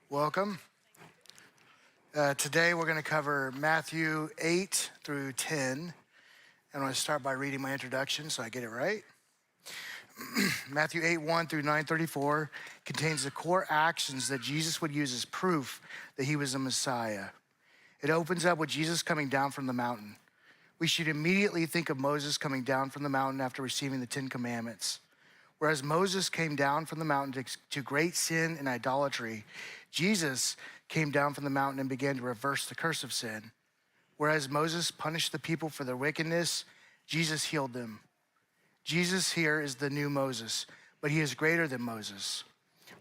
Welcome. Today we're going to cover Matthew 8 through 10. And I'm going to start by reading my introduction so I get it right. Matthew 8, 1 through 9:34 contains the core actions that Jesus would use as proof that he was the Messiah. It opens up with Jesus coming down from the mountain. We should immediately think of Moses coming down from the mountain after receiving the 10 Commandments. Whereas Moses came down from the mountain to great sin and idolatry, Jesus came down from the mountain and began to reverse the curse of sin. Whereas Moses punished the people for their wickedness, Jesus healed them. Jesus here is the new Moses, but he is greater than Moses.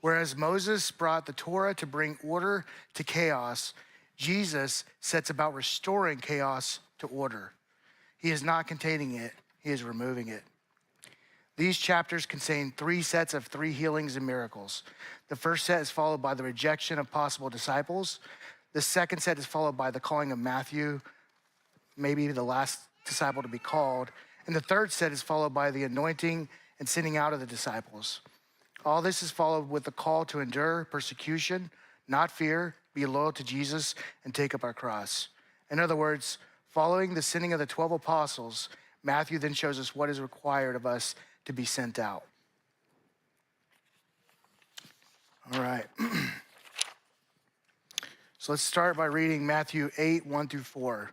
Whereas Moses brought the Torah to bring order to chaos, Jesus sets about restoring chaos to order. He is not containing it, he is removing it. These chapters contain 3 sets of 3 healings and miracles. The first set is followed by the rejection of possible disciples. The second set is followed by the calling of Matthew, maybe the last disciple to be called. And the third set is followed by the anointing and sending out of the disciples. All this is followed with the call to endure persecution, not fear, be loyal to Jesus, and take up our cross. In other words, following the sending of the 12 apostles, Matthew then shows us what is required of us to be sent out. All right. So let's start by reading Matthew 8, 1 through 4.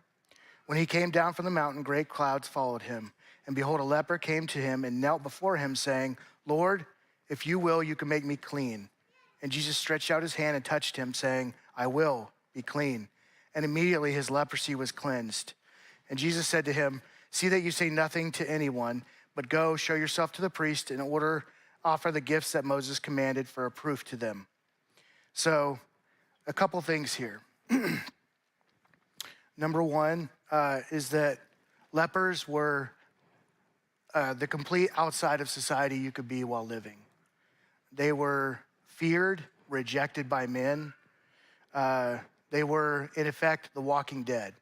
When he came down from the mountain, great clouds followed him. And behold, a leper came to him and knelt before him, saying, "Lord, if you will, you can make me clean." And Jesus stretched out his hand and touched him, saying, "I will, be clean." And immediately his leprosy was cleansed. And Jesus said to him, "See that you say nothing to anyone, but go, show yourself to the priest and offer the gifts that Moses commanded for a proof to them." So, a couple things here. Number one is that lepers were the complete outside of society you could be while living. They were feared, rejected by men. They were, in effect, the walking dead.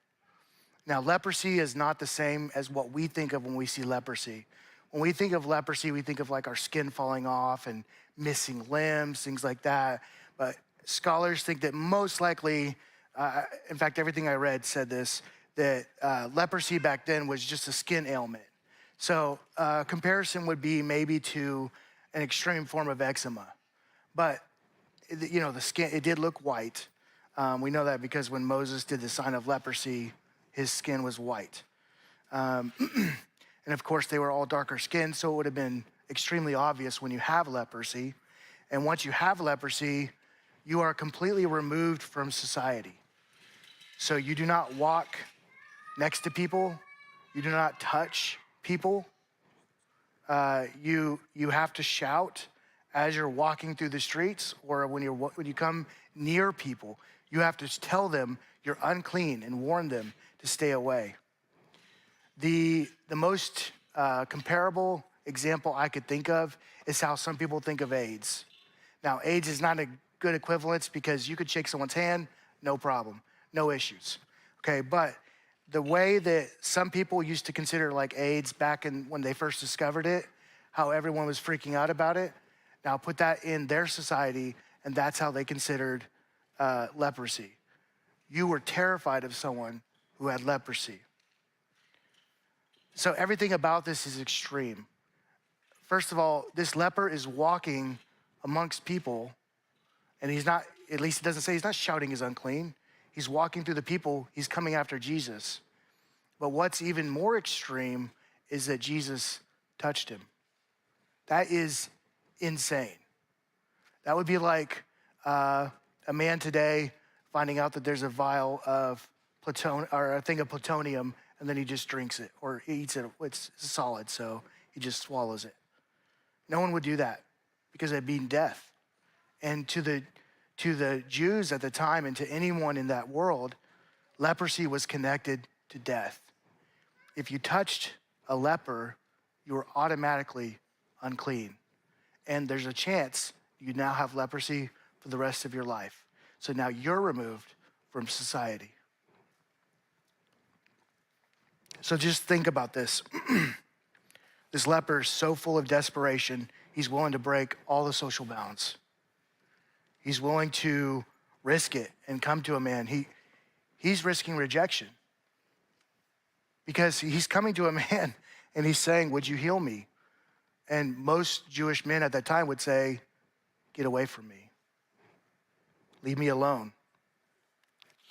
Now, leprosy is not the same as what we think of when we see leprosy. When we think of leprosy, we think of like our skin falling off and missing limbs, things like that. But scholars think that most likely, in fact, everything I read said this, that leprosy back then was just a skin ailment. So comparison would be maybe to an extreme form of eczema. But, the skin, it did look white. We know that because when Moses did the sign of leprosy, his skin was white. And of course, they were all darker skinned, so it would have been extremely obvious when you have leprosy. And once you have leprosy, you are completely removed from society. So you do not walk next to people. You do not touch people. You have to shout as you're walking through the streets, or when you come near people. You have to tell them you're unclean and warn them to stay away. The most comparable example I could think of is how some people think of AIDS. Now, AIDS is not a good equivalence because you could shake someone's hand, no problem, no issues. Okay, but the way that some people used to consider like AIDS back when they first discovered it, how everyone was freaking out about it, now put that in their society, and that's how they considered leprosy. You were terrified of someone who had leprosy. So everything about this is extreme. First of all, this leper is walking amongst people, and he's not, at least it doesn't say, he's not shouting he's unclean. He's walking through the people, he's coming after Jesus. But what's even more extreme is that Jesus touched him. That is insane. That would be like a man today finding out that there's a vial of plutonium, or a thing of plutonium, and then he just drinks it or eats it. It's solid, so he just swallows it. No one would do that because it'd be death. And to the Jews at the time and to anyone in that world, leprosy was connected to death. If you touched a leper, you were automatically unclean. And there's a chance you now have leprosy for the rest of your life. So now you're removed from society. So just think about this. This leper is so full of desperation, he's willing to break all the social bounds. He's willing to risk it and come to a man. He's risking rejection because he's coming to a man and he's saying, would you heal me? And most Jewish men at that time would say, get away from me. Leave me alone.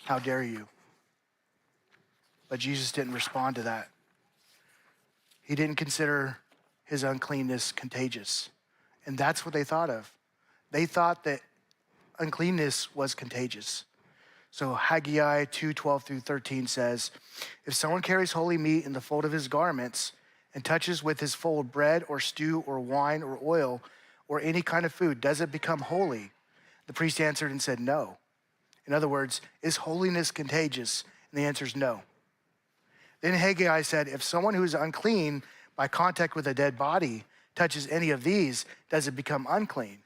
How dare you? But Jesus didn't respond to that. He didn't consider his uncleanness contagious. And that's what they thought of. They thought that uncleanness was contagious. So Haggai 2:12 through 13 says, if someone carries holy meat in the fold of his garments and touches with his fold bread or stew or wine or oil or any kind of food, does it become holy? The priest answered and said, no. In other words, is holiness contagious? And the answer is no. Then Haggai said, if someone who is unclean by contact with a dead body touches any of these, does it become unclean?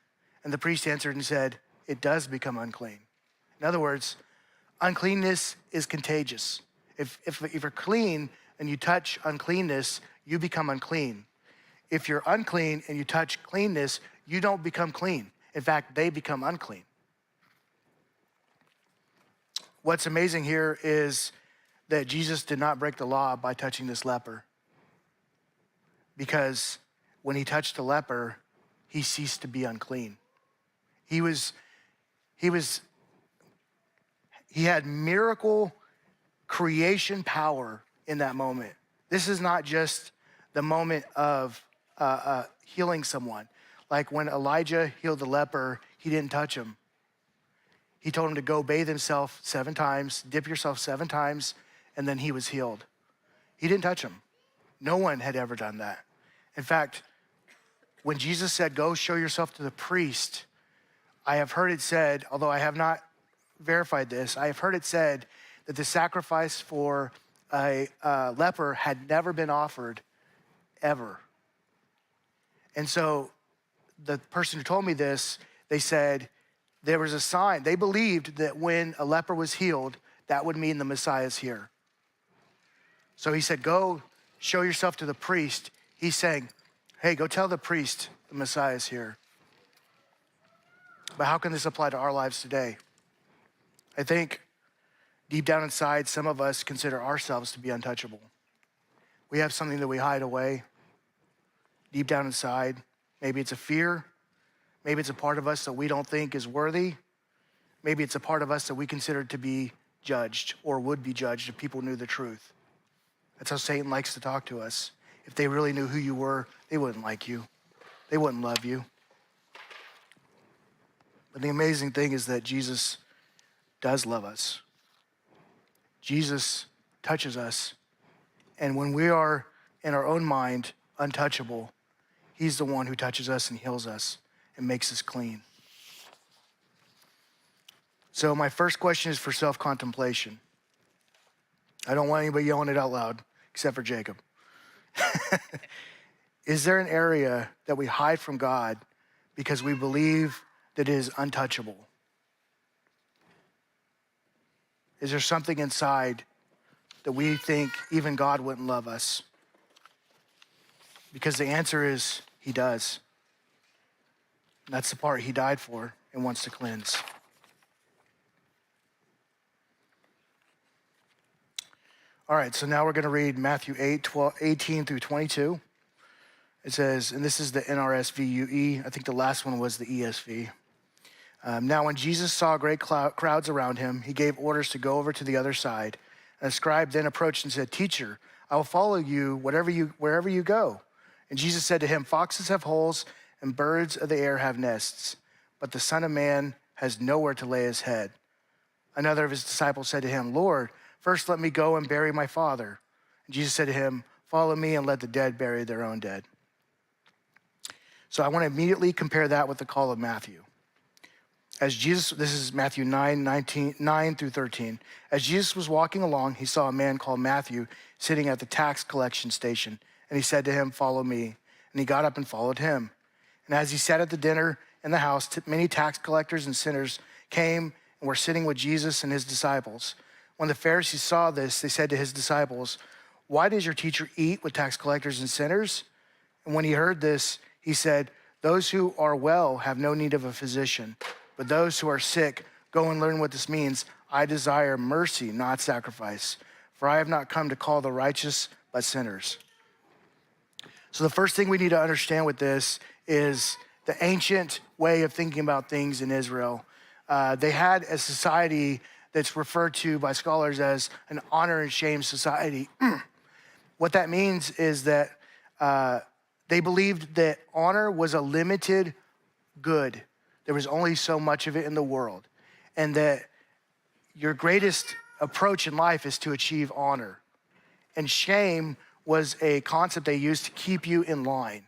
And the priest answered and said, it does become unclean. In other words, uncleanness is contagious. If you're clean and you touch uncleanness, you become unclean. If you're unclean and you touch cleanness, you don't become clean. In fact, they become unclean. What's amazing here is that Jesus did not break the law by touching this leper. Because when he touched the leper, he ceased to be unclean. He had miracle creation power in that moment. This is not just the moment of healing someone. Like when Elijah healed the leper, he didn't touch him. He told him to go bathe himself 7 times, dip yourself 7 times, and then he was healed. He didn't touch him. No one had ever done that. In fact, when Jesus said, go show yourself to the priest, I have heard it said, although I have not verified this, I have heard it said that the sacrifice for a leper had never been offered ever. And so the person who told me this, they said there was a sign. They believed that when a leper was healed, that would mean the Messiah's here. So he said, go show yourself to the priest. He's saying, hey, go tell the priest the Messiah's here. But how can this apply to our lives today? I think deep down inside, some of us consider ourselves to be untouchable. We have something that we hide away deep down inside. Maybe it's a fear. Maybe it's a part of us that we don't think is worthy. Maybe it's a part of us that we consider to be judged or would be judged if people knew the truth. That's how Satan likes to talk to us. If they really knew who you were, they wouldn't like you. They wouldn't love you. But the amazing thing is that Jesus does love us. Jesus touches us. And when we are in our own mind untouchable, he's the one who touches us and heals us and makes us clean. So my first question is for self-contemplation. I don't want anybody yelling it out loud, except for Jacob. Is there an area that we hide from God because we believe that it is untouchable? Is there something inside that we think even God wouldn't love us? Because the answer is he does. And that's the part he died for and wants to cleanse. All right, so now we're going to read Matthew 18 through 22. It says, and this is the NRSV-UE. I think the last one was the ESV. Now when Jesus saw great crowds around him, he gave orders to go over to the other side. And a scribe then approached and said, teacher, I will follow you wherever you go. And Jesus said to him, foxes have holes and birds of the air have nests, but the Son of Man has nowhere to lay his head. Another of his disciples said to him, Lord, first let me go and bury my father. And Jesus said to him, follow me and let the dead bury their own dead. So I want to immediately compare that with the call of Matthew. As Jesus, this is Matthew 9 through 13. As Jesus was walking along, he saw a man called Matthew sitting at the tax collection station. And he said to him, follow me. And he got up and followed him. And as he sat at the dinner in the house, many tax collectors and sinners came and were sitting with Jesus and his disciples. When the Pharisees saw this, they said to his disciples, why does your teacher eat with tax collectors and sinners? And when he heard this, he said, those who are well have no need of a physician, but those who are sick, Go and learn what this means. I desire mercy, not sacrifice, for I have not come to call the righteous, but sinners. So the first thing we need to understand with this is the ancient way of thinking about things in Israel. They had a society that's referred to by scholars as an honor and shame society. What that means is that they believed that honor was a limited good. There was only so much of it in the world. And that your greatest approach in life is to achieve honor. And shame was a concept they used to keep you in line.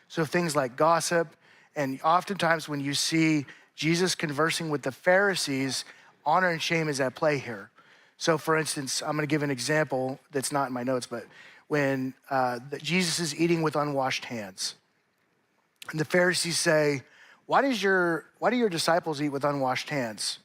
So things like gossip, and oftentimes when you see Jesus conversing with the Pharisees, honor and shame is at play here. So for instance, I'm gonna give an example that's not in my notes, but when Jesus is eating with unwashed hands, and the Pharisees say, why do your disciples eat with unwashed hands?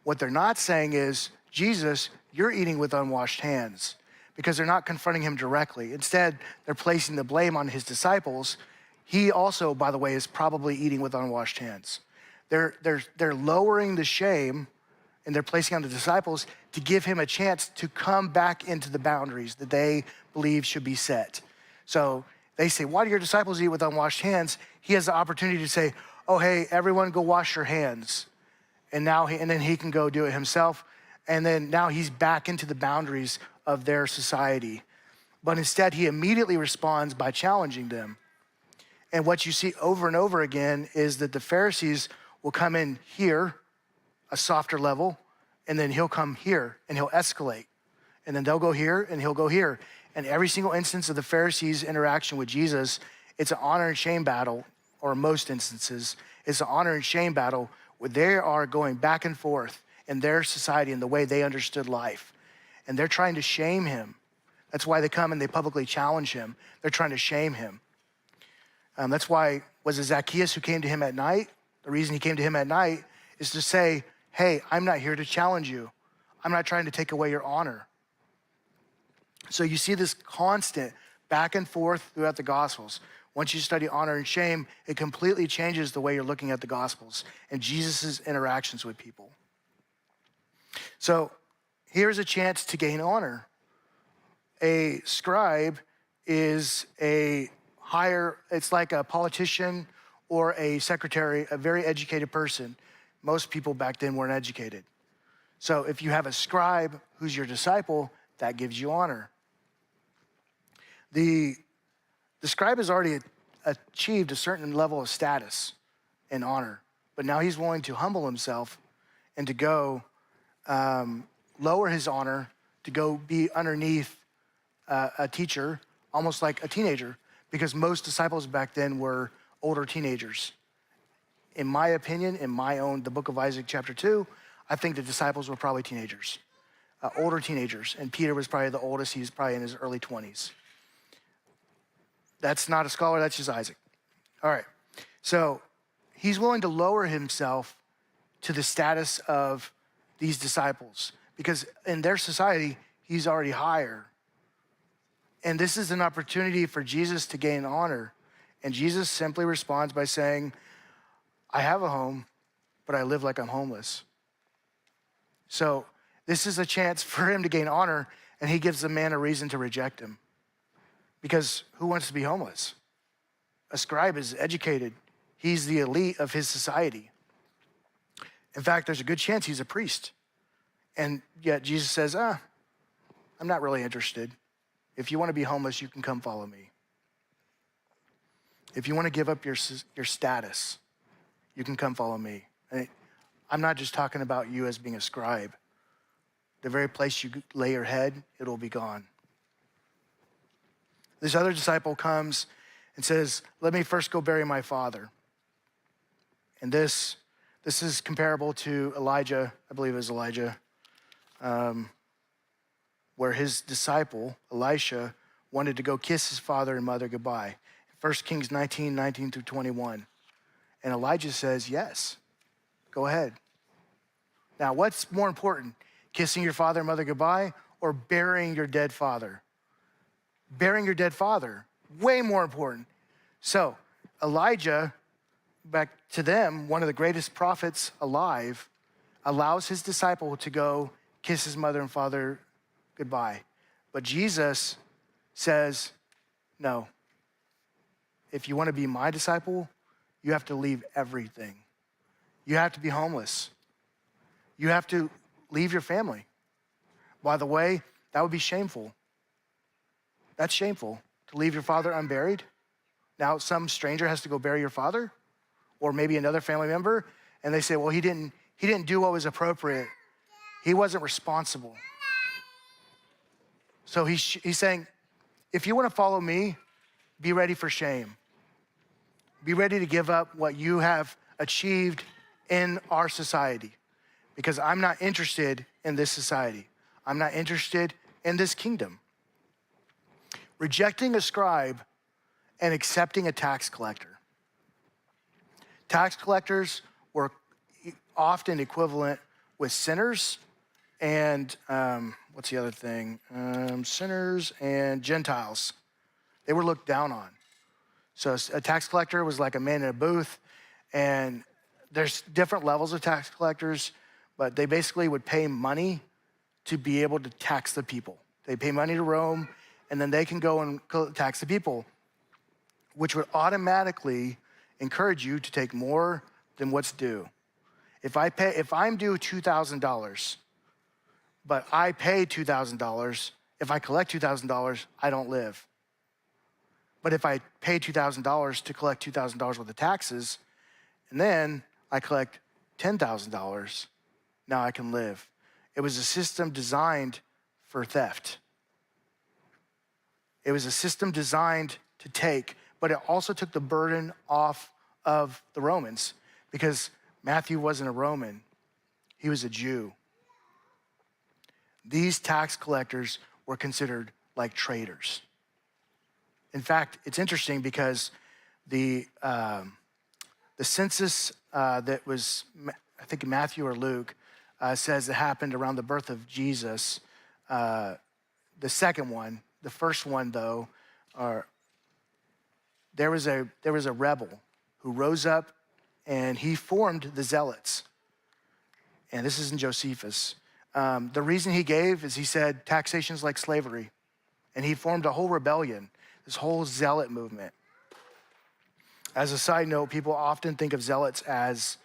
What they're not saying is, Jesus, you're eating with unwashed hands, because they're not confronting him directly. Instead, they're placing the blame on his disciples. He also, by the way, is probably eating with unwashed hands. They're lowering the shame, and they're placing on the disciples to give him a chance to come back into the boundaries that they believe should be set. So they say, why do your disciples eat with unwashed hands? He has the opportunity to say, oh, hey, everyone go wash your hands. And then he can go do it himself. And then now he's back into the boundaries of their society. But instead, he immediately responds by challenging them. And what you see over and over again is that the Pharisees will come in here, a softer level, and then he'll come here and he'll escalate. And then they'll go here and he'll go here. And every single instance of the Pharisees' interaction with Jesus, it's an honor and shame battle, or most instances, it's an honor and shame battle where they are going back and forth in their society and the way they understood life. And they're trying to shame him. That's why they come and they publicly challenge him. They're trying to shame him. That's why, was it Zacchaeus who came to him at night? The reason he came to him at night is to say, hey, I'm not here to challenge you. I'm not trying to take away your honor. So you see this constant back and forth throughout the Gospels. Once you study honor and shame, it completely changes the way you're looking at the Gospels and Jesus' interactions with people. So here's a chance to gain honor. A scribe is it's like a politician or a secretary, a very educated person. Most people back then weren't educated. So if you have a scribe who's your disciple, that gives you honor. The scribe has already achieved a certain level of status and honor, but now he's willing to humble himself and to go lower his honor, to go be underneath a teacher, almost like a teenager, because most disciples back then were older teenagers. In my opinion, the book of Isaac, chapter 2, I think the disciples were probably teenagers, older teenagers, and Peter was probably the oldest. He was probably in his early 20s. That's not a scholar, that's just Isaac. All right, so he's willing to lower himself to the status of these disciples because in their society, he's already higher. And this is an opportunity for Jesus to gain honor. And Jesus simply responds by saying, I have a home, but I live like I'm homeless. So this is a chance for him to gain honor, and he gives the man a reason to reject him. Because who wants to be homeless? A scribe is educated. He's the elite of his society. In fact, there's a good chance he's a priest. And yet Jesus says, I'm not really interested. If you want to be homeless, you can come follow me. If you want to give up your status, you can come follow me. And I'm not just talking about you as being a scribe. The very place you lay your head, it'll be gone. This other disciple comes and says, let me first go bury my father. And this is comparable to Elijah, I believe it was Elijah, where his disciple, Elisha, wanted to go kiss his father and mother goodbye. 1 Kings 19 through 21. And Elijah says, yes, go ahead. Now, what's more important, kissing your father and mother goodbye or burying your dead father? Burying your dead father, way more important. So Elijah, back to them, one of the greatest prophets alive, allows his disciple to go kiss his mother and father goodbye. But Jesus says, no, if you want to be my disciple, you have to leave everything. You have to be homeless. You have to leave your family. By the way, that would be shameful. That's shameful to leave your father unburied. Now some stranger has to go bury your father, or maybe another family member, and they say, well, he didn't do what was appropriate. He wasn't responsible. So he's saying, if you want to follow me, be ready for shame. Be ready to give up what you have achieved in our society, because I'm not interested in this society. I'm not interested in this kingdom. Rejecting a scribe and accepting a tax collector. Tax collectors were often equivalent with sinners and, what's the other thing? Sinners and Gentiles. They were looked down on. So a tax collector was like a man in a booth, and there's different levels of tax collectors, but they basically would pay money to be able to tax the people. They pay money to Rome, and then they can go and tax the people, which would automatically encourage you to take more than what's due. If I'm due $2,000, but I pay $2,000, if I collect $2,000, I don't live. But if I pay $2,000 to collect $2,000 worth of taxes, and then I collect $10,000, now I can live. It was a system designed for theft. It was a system designed to take, but it also took the burden off of the Romans, because Matthew wasn't a Roman, he was a Jew. These tax collectors were considered like traitors. In fact, it's interesting because the census that was, I think Matthew or Luke, says it happened around the birth of Jesus. The second one, the first one though, there was a rebel who rose up and he formed the Zealots. And this is in Josephus. The reason he gave is he said taxation's like slavery. And he formed a whole rebellion, this whole zealot movement. As a side note, people often think of zealots as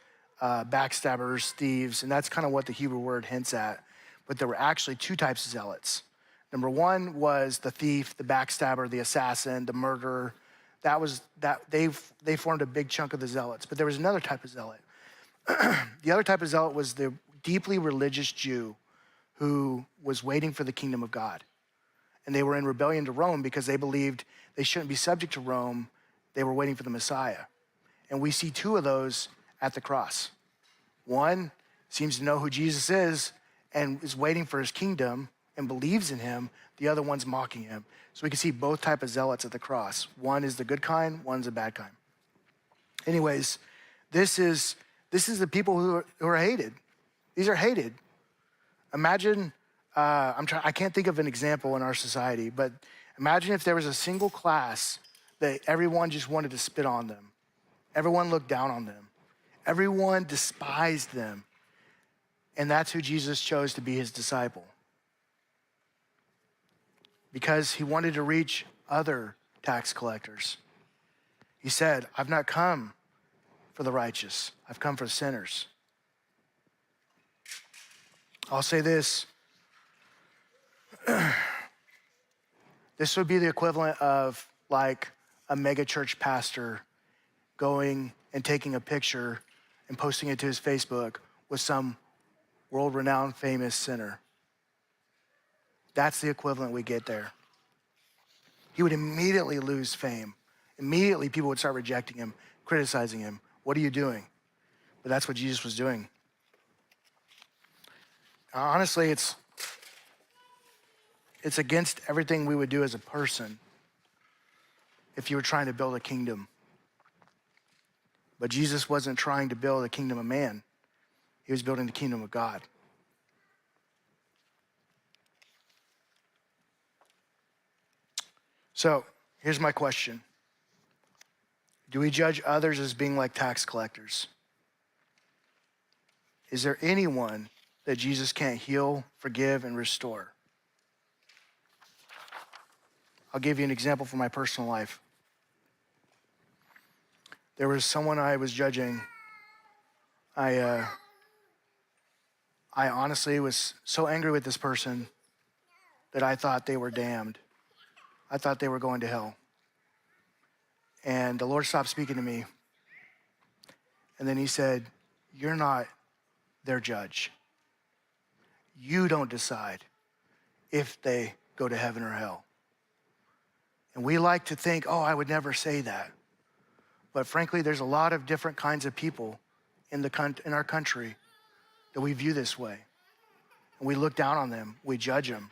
backstabbers, thieves, and that's kind of what the Hebrew word hints at. But there were actually two types of zealots. Number one was the thief, the backstabber, the assassin, the murderer. They formed a big chunk of the zealots. But there was another type of zealot. The other type of zealot was the deeply religious Jew who was waiting for the kingdom of God. And they were in rebellion to Rome because they believed they shouldn't be subject to Rome. They were waiting for the Messiah. And we see two of those at the cross. One seems to know who Jesus is and is waiting for his kingdom and believes in him. The other one's mocking him. So we can see both types of zealots at the cross. One is the good kind, one's the bad kind. Anyways, this is the people who are hated. These are hated. Imagine, I can't think of an example in our society, but imagine if there was a single class that everyone just wanted to spit on them. Everyone looked down on them. Everyone despised them. And that's who Jesus chose to be his disciple. Because he wanted to reach other tax collectors. He said, I've not come for the righteous. I've come for sinners. I'll say this. This would be the equivalent of like a mega church pastor going and taking a picture and posting it to his Facebook with some world-renowned famous sinner. That's the equivalent we get there. He would immediately lose fame. Immediately people would start rejecting him, criticizing him. What are you doing? But that's what Jesus was doing. Honestly, it's against everything we would do as a person if you were trying to build a kingdom. But Jesus wasn't trying to build a kingdom of man. He was building the kingdom of God. So here's my question. Do we judge others as being like tax collectors? Is there anyone that Jesus can't heal, forgive, and restore? I'll give you an example from my personal life. There was someone I was judging. I honestly was so angry with this person that I thought they were damned. I thought they were going to hell. And the Lord stopped speaking to me. And then he said, you're not their judge. You don't decide if they go to heaven or hell. And we like to think, oh, I would never say that. But frankly, there's a lot of different kinds of people in our country that we view this way. And we look down on them, we judge them.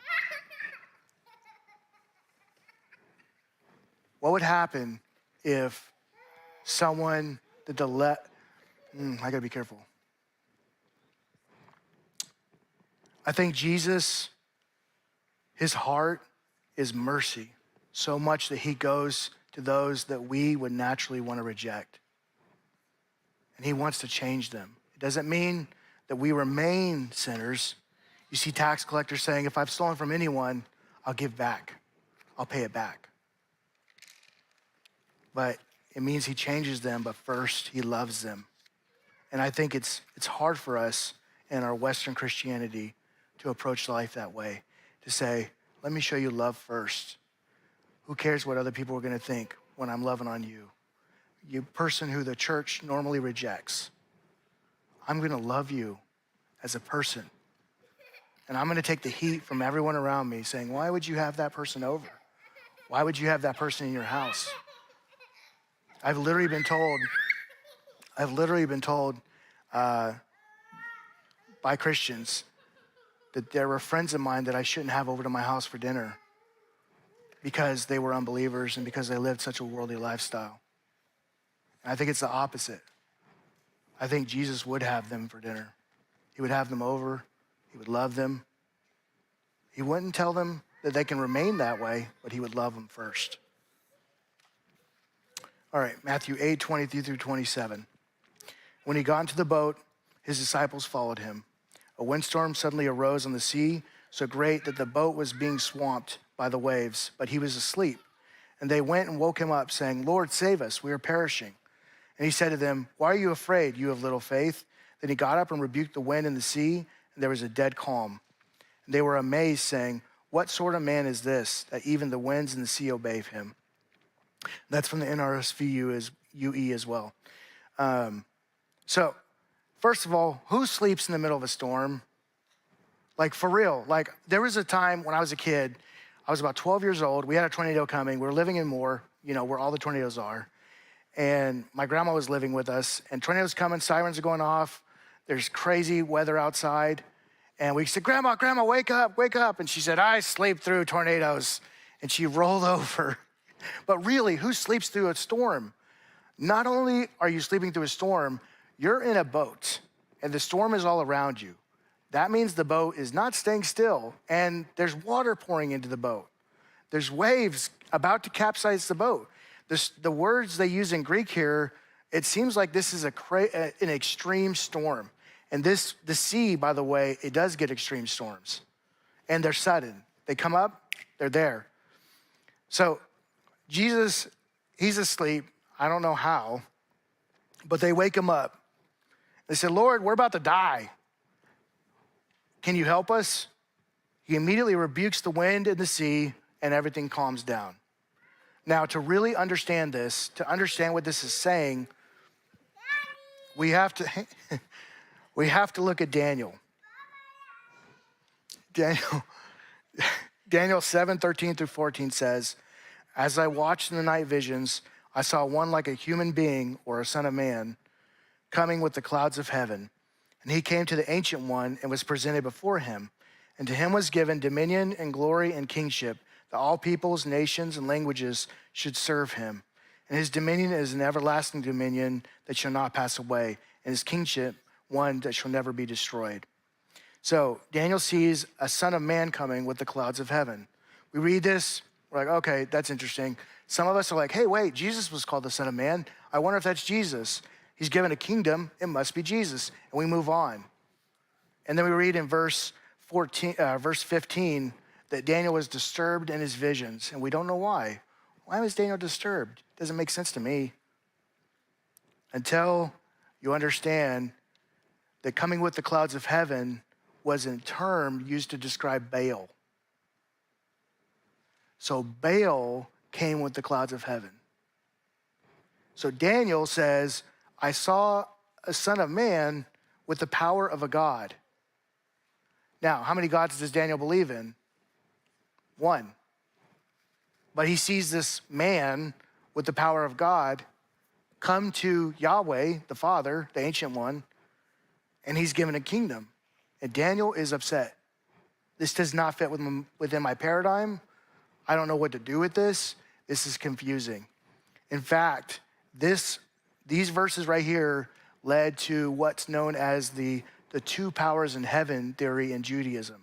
What would happen if someone I gotta be careful. I think Jesus, his heart is mercy, so much that he goes to those that we would naturally want to reject. And he wants to change them. It doesn't mean that we remain sinners. You see tax collectors saying, if I've stolen from anyone, I'll give back. I'll pay it back. But it means he changes them, but first he loves them. And I think it's hard for us in our Western Christianity to approach life that way, to say, let me show you love first. Who cares what other people are gonna think when I'm loving on you? You person who the church normally rejects. I'm gonna love you as a person. And I'm gonna take the heat from everyone around me saying, why would you have that person over? Why would you have that person in your house? I've literally been told by Christians that there were friends of mine that I shouldn't have over to my house for dinner because they were unbelievers and because they lived such a worldly lifestyle. And I think it's the opposite. I think Jesus would have them for dinner. He would have them over. He would love them. He wouldn't tell them that they can remain that way, but he would love them first. All right, Matthew 8:23 through 27. When he got into the boat, his disciples followed him. A windstorm suddenly arose on the sea, so great that the boat was being swamped by the waves, but he was asleep. And they went and woke him up, saying, Lord, save us, we are perishing. And he said to them, why are you afraid, you of little faith? Then he got up and rebuked the wind and the sea, and there was a dead calm. And they were amazed, saying, what sort of man is this, that even the winds and the sea obey him? That's from the NRSV UE as well. So, first of all, who sleeps in the middle of a storm? Like, for real. Like, there was a time when I was a kid, I was about 12 years old. We had a tornado coming. We were living in Moore, where all the tornadoes are. And my grandma was living with us. And tornadoes coming, sirens are going off. There's crazy weather outside. And we said, Grandma, wake up, wake up. And she said, I sleep through tornadoes. And she rolled over. But really, who sleeps through a storm? Not only are you sleeping through a storm, you're in a boat, and the storm is all around you. That means the boat is not staying still, and there's water pouring into the boat. There's waves about to capsize the boat. The words they use in Greek here, it seems like this is an extreme storm. And the sea, by the way, it does get extreme storms. And they're sudden. They come up, they're there. So Jesus, he's asleep. I don't know how, but they wake him up. They said, Lord, we're about to die. Can you help us? He immediately rebukes the wind and the sea, and everything calms down. Now, to really understand this, to understand what this is saying, we have to look at Daniel. Daniel 7:13 through 14 says, as I watched in the night visions, I saw one like a human being or a son of man coming with the clouds of heaven. And he came to the Ancient One and was presented before him. And to him was given dominion and glory and kingship, that all peoples, nations, and languages should serve him. And his dominion is an everlasting dominion that shall not pass away, and his kingship one that shall never be destroyed. So Daniel sees a son of man coming with the clouds of heaven. We read this, we're like, okay, that's interesting. Some of us are like, hey, wait, Jesus was called the Son of Man. I wonder if that's Jesus. He's given a kingdom, it must be Jesus. And we move on. And then we read in verse 15, that Daniel was disturbed in his visions, and we don't know why. Why was Daniel disturbed? Doesn't make sense to me. Until you understand that coming with the clouds of heaven was a term used to describe Baal. So Baal came with the clouds of heaven. So Daniel says, I saw a son of man with the power of a god. Now, how many gods does Daniel believe in? One. But he sees this man with the power of God come to Yahweh, the Father, the Ancient One, and he's given a kingdom. And Daniel is upset. This does not fit within my paradigm. I don't know what to do with this. This is confusing. In fact, these verses right here led to what's known as the two powers in heaven theory in Judaism.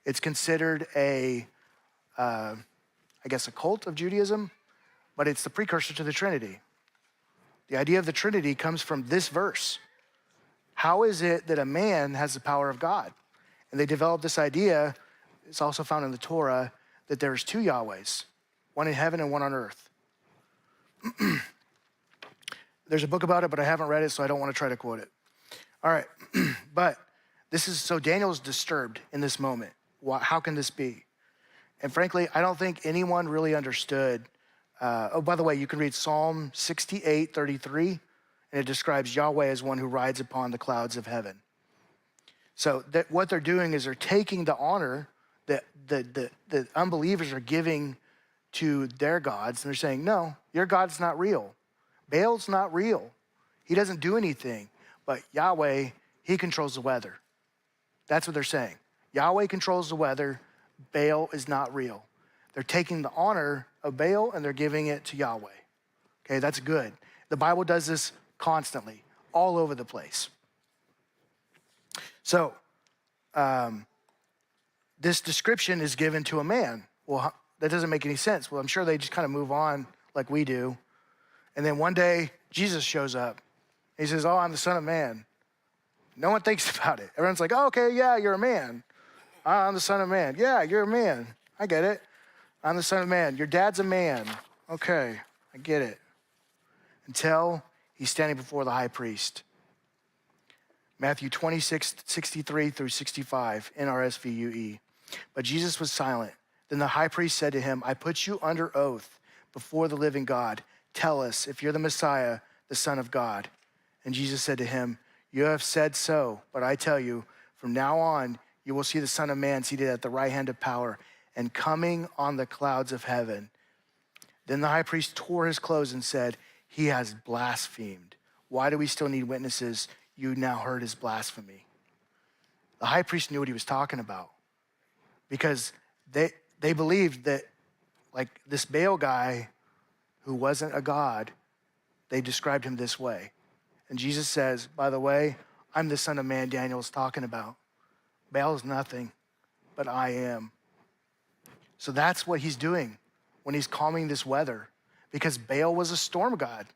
It's considered a cult of Judaism, but it's the precursor to the Trinity. The idea of the Trinity comes from this verse. How is it that a man has the power of God? And they developed this idea, it's also found in the Torah, that there's two Yahwehs, one in heaven and one on earth. There's a book about it, but I haven't read it, so I don't want to try to quote it. All right, but so Daniel's disturbed in this moment. How can this be? And frankly, I don't think anyone really understood. By the way, you can read Psalm 68:33, and it describes Yahweh as one who rides upon the clouds of heaven. So what they're doing is they're taking the honor that the unbelievers are giving to their gods, and they're saying, no, your God's not real. Baal's not real. He doesn't do anything. But Yahweh, he controls the weather. That's what they're saying. Yahweh controls the weather. Baal is not real. They're taking the honor of Baal and they're giving it to Yahweh. Okay, that's good. The Bible does this constantly, all over the place. So, this description is given to a man. Well, that doesn't make any sense. Well, I'm sure they just kind of move on like we do. And then one day, Jesus shows up. He says, oh, I'm the Son of Man. No one thinks about it. Everyone's like, oh, okay, yeah, you're a man. I'm the Son of Man. Yeah, you're a man. I get it. I'm the Son of Man. Your dad's a man. Okay, I get it. Until he's standing before the high priest. Matthew 26:63 through 65, NRSV. But Jesus was silent. Then the high priest said to him, I put you under oath before the living God. Tell us if you're the Messiah, the Son of God. And Jesus said to him, you have said so, but I tell you, from now on, you will see the Son of Man seated at the right hand of power and coming on the clouds of heaven. Then the high priest tore his clothes and said, he has blasphemed. Why do we still need witnesses? You now heard his blasphemy. The high priest knew what he was talking about because they believed that like this Baal guy who wasn't a god, they described him this way. And Jesus says, by the way, I'm the Son of Man Daniel's talking about. Baal is nothing, but I am. So that's what he's doing when he's calming this weather, because Baal was a storm god.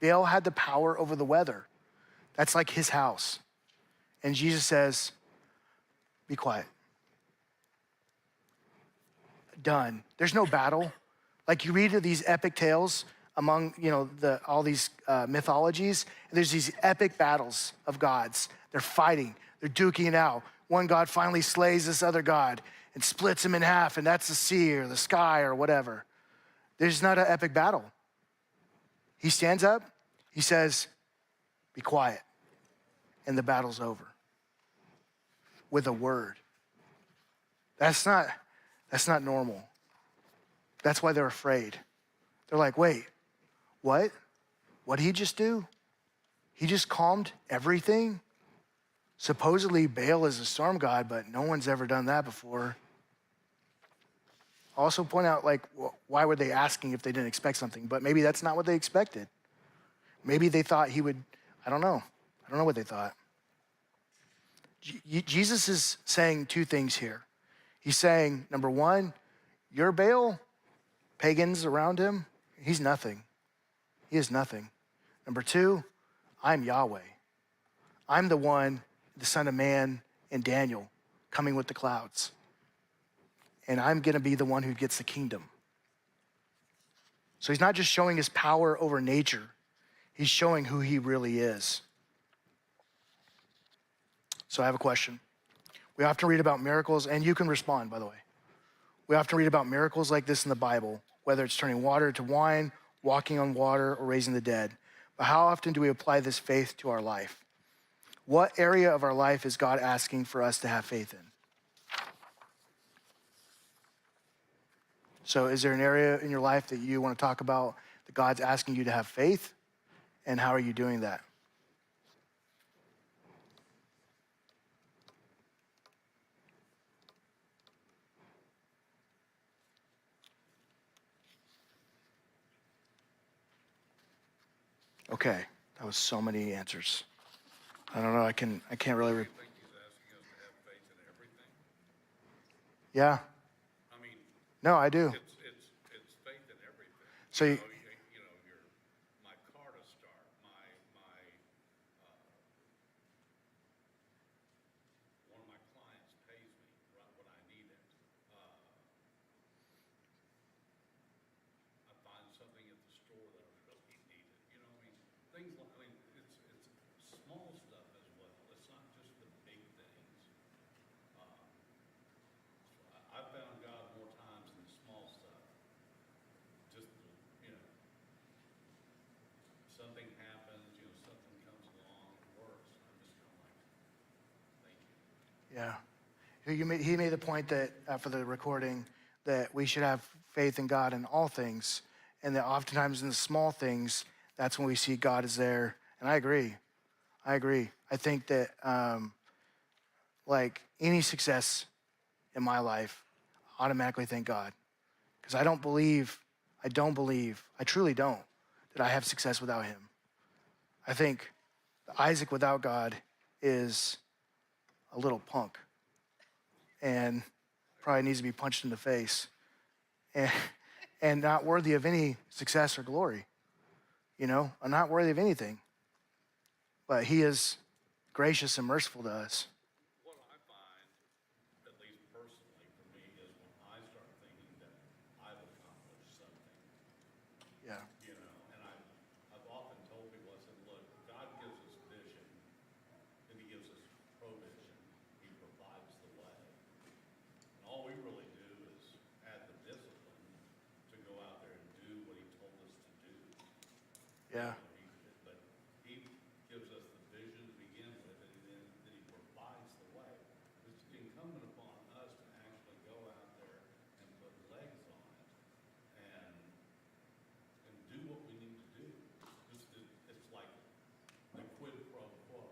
Baal had the power over the weather. That's like his house. And Jesus says, be quiet. Done. There's no battle. Like you read these epic tales among, all these mythologies, and there's these epic battles of gods. They're fighting, they're duking it out. One god finally slays this other god and splits him in half, and that's the sea or the sky or whatever. There's not an epic battle. He stands up, he says, be quiet, and the battle's over with a word. That's not normal. That's why they're afraid. They're like, wait, what? What did he just do? He just calmed everything? Supposedly Baal is a storm god, but no one's ever done that before. Also point out, why were they asking if they didn't expect something? But maybe that's not what they expected. Maybe they thought he would, I don't know. I don't know what they thought. Jesus is saying two things here. He's saying, number one, you're Baal, pagans around him, he's nothing. He is nothing. Number two, I'm Yahweh. I'm the one, the Son of Man, in Daniel coming with the clouds. And I'm going to be the one who gets the kingdom. So he's not just showing his power over nature. He's showing who he really is. So I have a question. We often read about miracles, and you can respond, by the way. We often read about miracles like this in the Bible, whether it's turning water to wine, walking on water, or raising the dead. But how often do we apply this faith to our life? What area of our life is God asking for us to have faith in? So is there an area in your life that you want to talk about that God's asking you to have faith? And how are you doing that? Okay, that was so many answers. I don't know, I can't really. I think he's asking us to have faith in everything. Yeah. I mean, No, I do. it's faith in everything. So you know, your my car to start, one of my clients pays me right when I need it. I find something at the store that I really need it. You know, I mean, things like it's small stuff as well. It's not just the big things. I found God more times in the small stuff. Just you know, something happens. You know, something comes along, it works. I'm just kind of like, thank you. yeah. He made the point that for the recording that we should have faith in God in all things, and that oftentimes in the small things, that's when we see God is there. And I agree. I think that like any success in my life, automatically thank God. Because I truly don't, that I have success without him. I think Isaac without God is a little punk and probably needs to be punched in the face and not worthy of any success or glory. You know, I'm not worthy of anything. But he is gracious and merciful to us. What I find, at least personally for me, is when I start thinking that I've accomplished something, Yeah. you know, and I've often told people, I said, look, God gives us vision, and he gives us provision. He provides the way. And all we really do is add the discipline to go out there and do what he told us to do. Yeah. But he gives us the vision to begin with, and then he provides the way. It's incumbent upon us to actually go out there and put legs on it and do what we need to do. It's like the quid pro quo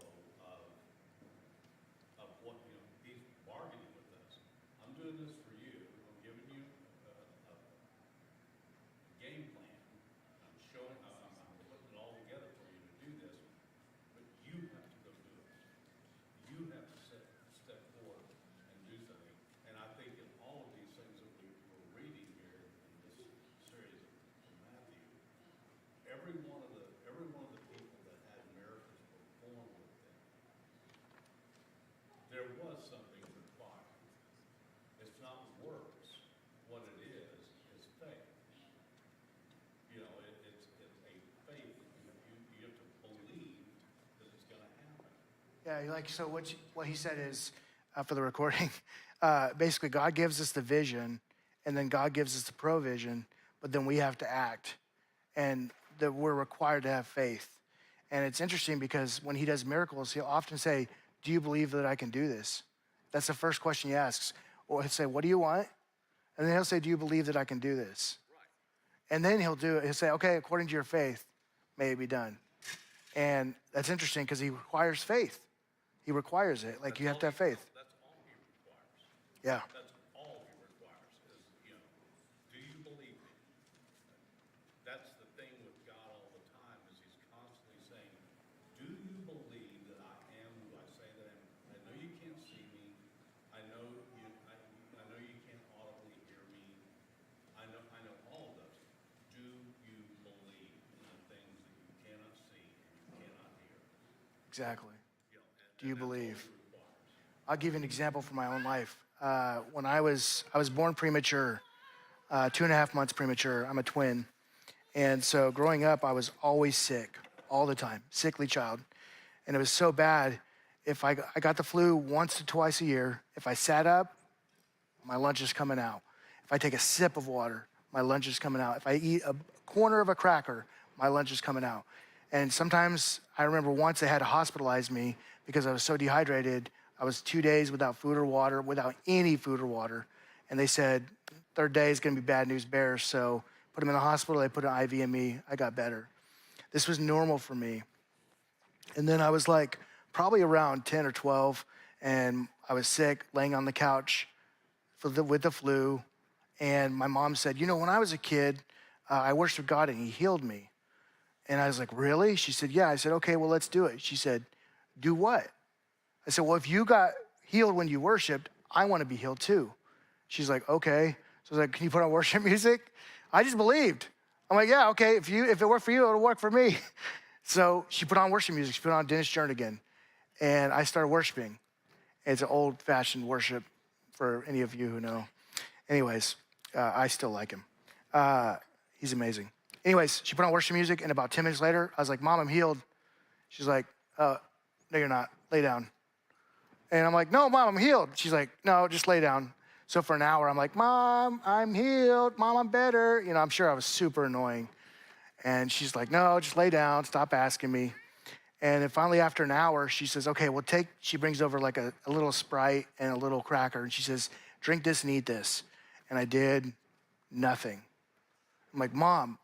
of what, you know, he's bargaining with us. I'm doing this for you. I'm giving you a game plan. I'm showing how I'm putting it all together for you to do this, but you have to go do it. You have to step forward and do something. And I think in all of these things that we're reading here in this series from Matthew, every one of the people that had miracles performed with them, there was something required. It's not works. What it is faith. You know, it's a faith. You have to believe that it's going to happen. Yeah, like, so what he said is, for the recording, basically God gives us the vision, and then God gives us the provision, but then we have to act, and that we're required to have faith. And it's interesting because when he does miracles, he'll often say, do you believe that I can do this? That's the first question he asks. Or he'll say, what do you want? And then he'll say, do you believe that I can do this? Right. And then he'll say, okay, according to your faith, may it be done. And that's interesting because he requires faith. He requires it. Like, you have to have faith. That's all he requires. Yeah. That's all he requires is, you know, do you believe me? That's the thing with God all the time is he's constantly saying, do you believe that I am who I say that I am? I know you can't see me. I know you can't audibly hear me. I know all of those. Do you believe in the things that you cannot see and you cannot hear? Exactly. You know, Do you believe? I'll give you an example from my own life. When I was born premature, 2.5 months premature. I'm a twin. And so growing up, I was always sick all the time, sickly child. And it was so bad. If I got the flu once to twice a year, if I sat up, my lunch is coming out. If I take a sip of water, my lunch is coming out. If I eat a corner of a cracker, my lunch is coming out. And sometimes I remember once they had to hospitalize me because I was so dehydrated. I was 2 days without food or water, without any food or water. And they said, third day is gonna be bad news bears. So put him in the hospital, they put an IV in me, I got better. This was normal for me. And then I was like probably around 10 or 12, and I was sick, laying on the couch with the flu. And my mom said, when I was a kid, I worshiped God and he healed me. And I was like, really? She said, yeah. I said, okay, well, let's do it. She said, do what? I said, well, if you got healed when you worshiped, I want to be healed too. She's like, okay. So I was like, can you put on worship music? I just believed. I'm like, yeah, okay. If it worked for you, it'll work for me. So she put on worship music. She put on Dennis Jernigan. And I started worshiping. It's an old-fashioned worship for any of you who know. Anyways, I still like him. He's amazing. Anyways, she put on worship music, and about 10 minutes later, I was like, Mom, I'm healed. She's like, no, you're not. Lay down. And I'm like, no, Mom, I'm healed. She's like, no, just lay down. So for an hour, I'm like, Mom, I'm healed. Mom, I'm better. I'm sure I was super annoying. And she's like, no, just lay down. Stop asking me. And then finally, after an hour, she says, okay, well, she brings over like a little Sprite and a little cracker. And she says, drink this and eat this. And I did nothing. I'm like, Mom,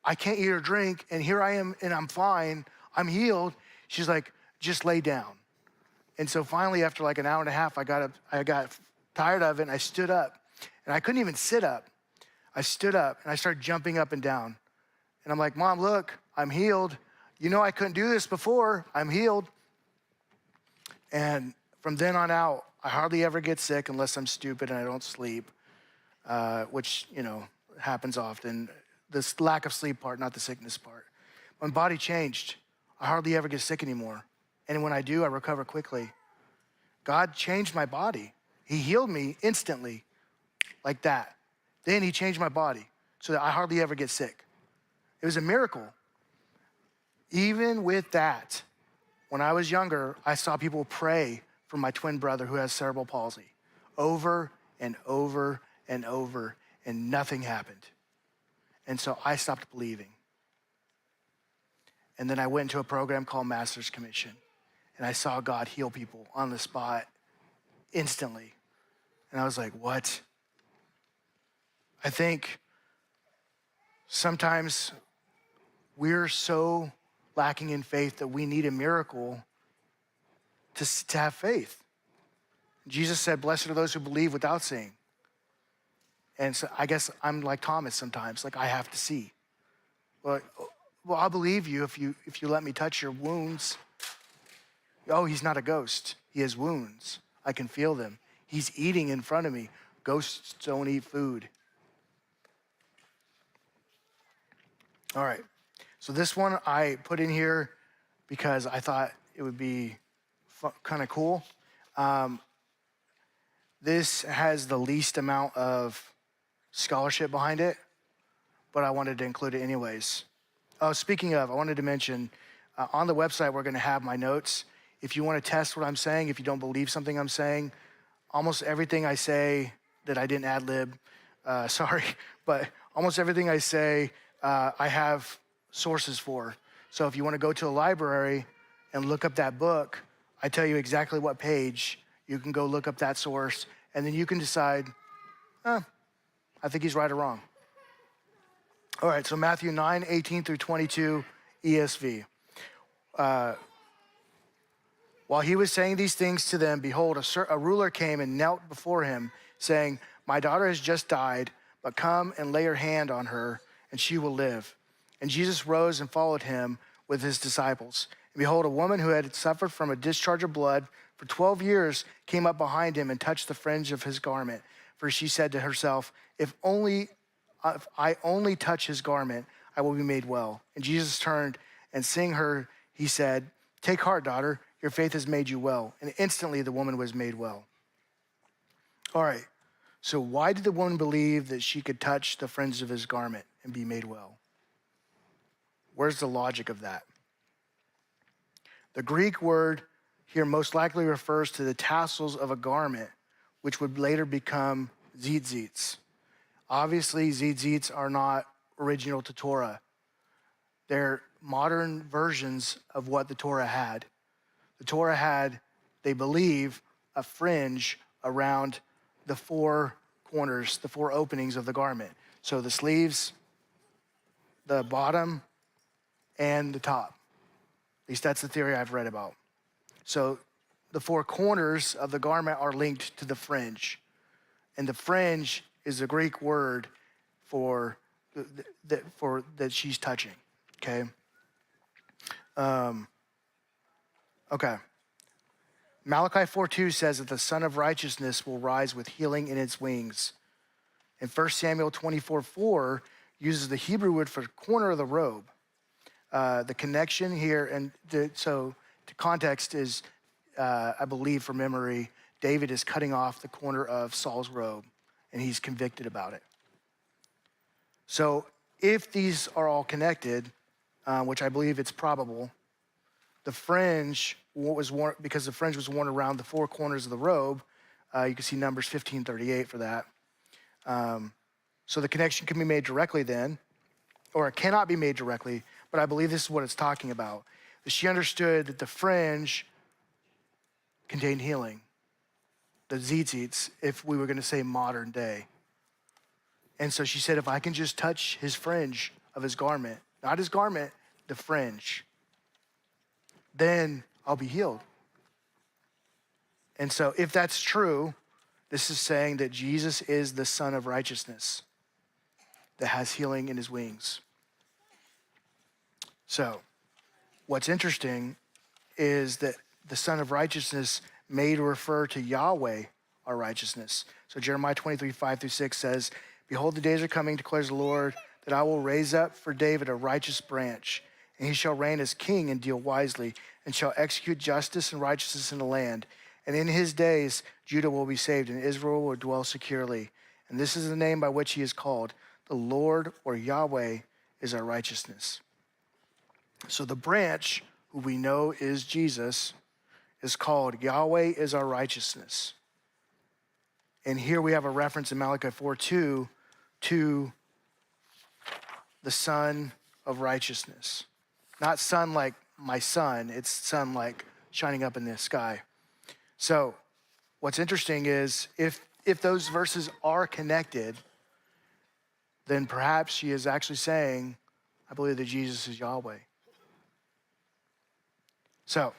I can't eat or drink. And here I am, and I'm fine. I'm healed. She's like, just lay down. And so finally, after like an hour and a half, I got tired of it, and I stood up. And I couldn't even sit up. I stood up, and I started jumping up and down. And I'm like, Mom, look, I'm healed. I couldn't do this before. I'm healed. And from then on out, I hardly ever get sick unless I'm stupid and I don't sleep, which, happens often. This lack of sleep part, not the sickness part. My body changed. I hardly ever get sick anymore. And when I do, I recover quickly. God changed my body. He healed me instantly, like that. Then he changed my body so that I hardly ever get sick. It was a miracle. Even with that, when I was younger, I saw people pray for my twin brother who has cerebral palsy over and over and over, and nothing happened. And so I stopped believing. And then I went into a program called Master's Commission, and I saw God heal people on the spot instantly. And I was like, what? I think sometimes we're so lacking in faith that we need a miracle to have faith. Jesus said, blessed are those who believe without seeing. And so I guess I'm like Thomas sometimes, like I have to see. Well, I'll believe you if you let me touch your wounds. Oh, he's not a ghost. He has wounds. I can feel them. He's eating in front of me. Ghosts don't eat food. All right. So this one I put in here because I thought it would be kind of cool. This has the least amount of scholarship behind it, but I wanted to include it anyways. Oh, speaking of, I wanted to mention, on the website, we're gonna have my notes. If you wanna test what I'm saying, if you don't believe something I'm saying, almost everything I say that I didn't ad lib, sorry, but almost everything I say, I have sources for. So if you wanna go to a library and look up that book, I tell you exactly what page, you can go look up that source, and then you can decide, I think he's right or wrong. All right, so Matthew 9:18-22, ESV. While he was saying these things to them, behold, a ruler came and knelt before him, saying, my daughter has just died, but come and lay your hand on her, and she will live. And Jesus rose and followed him with his disciples. And behold, a woman who had suffered from a discharge of blood for 12 years came up behind him and touched the fringe of his garment. For she said to herself, if I only touch his garment, I will be made well. And Jesus turned and seeing her, he said, take heart, daughter, Your faith has made you well. And instantly the woman was made well. All right, so why did the woman believe that she could touch the fringe of his garment and be made well? Where's the logic of that? The Greek word here most likely refers to the tassels of a garment, which would later become tzitzits. Obviously, tzitzits are not original to Torah. They're modern versions of what the Torah had. The Torah had, they believe, a fringe around the four corners, the four openings of the garment. So the sleeves, the bottom, and the top. At least that's the theory I've read about. So the four corners of the garment are linked to the fringe. And the fringe is the Greek word for that she's touching, okay? Okay. Malachi 4:2 says that the Son of Righteousness will rise with healing in its wings. And 1 Samuel 24:4 uses the Hebrew word for corner of the robe. The connection here, and so the context is, I believe from memory, David is cutting off the corner of Saul's robe, and he's convicted about it. So if these are all connected, which I believe it's probable, the fringe was worn, because the fringe was worn around the four corners of the robe. You can see Numbers 15:38 for that. So the connection can be made directly then, or it cannot be made directly, but I believe this is what it's talking about. She understood that the fringe contained healing, the tzitzits, if we were going to say modern day. And so she said, if I can just touch his fringe of his garment, not his garment, the fringe, then I'll be healed. And so if that's true, this is saying that Jesus is the Son of Righteousness that has healing in his wings. So what's interesting is that the Son of Righteousness may refer to Yahweh, our righteousness. So Jeremiah 23:5-6 says, behold, the days are coming, declares the Lord, that I will raise up for David a righteous branch, and he shall reign as king and deal wisely, and shall execute justice and righteousness in the land. And in his days, Judah will be saved, and Israel will dwell securely. And this is the name by which he is called. The Lord, or Yahweh, is our righteousness. So the branch, who we know is Jesus, is called Yahweh is our righteousness. And here we have a reference in Malachi 4:2 to the Son of Righteousness. Not sun like my sun, it's sun like shining up in the sky. So what's interesting is if those verses are connected, then perhaps she is actually saying, I believe that Jesus is Yahweh. So,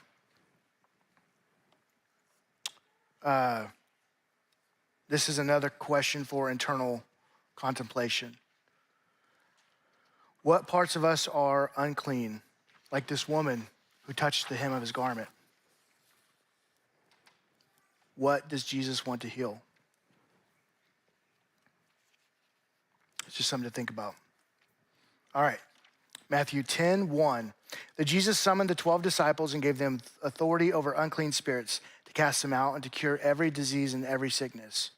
this is another question for internal contemplation. What parts of us are unclean, like this woman who touched the hem of his garment? What does Jesus want to heal? It's just something to think about. All right, Matthew 10:1. That Jesus summoned the 12 disciples and gave them authority over unclean spirits to cast them out and to cure every disease and every sickness.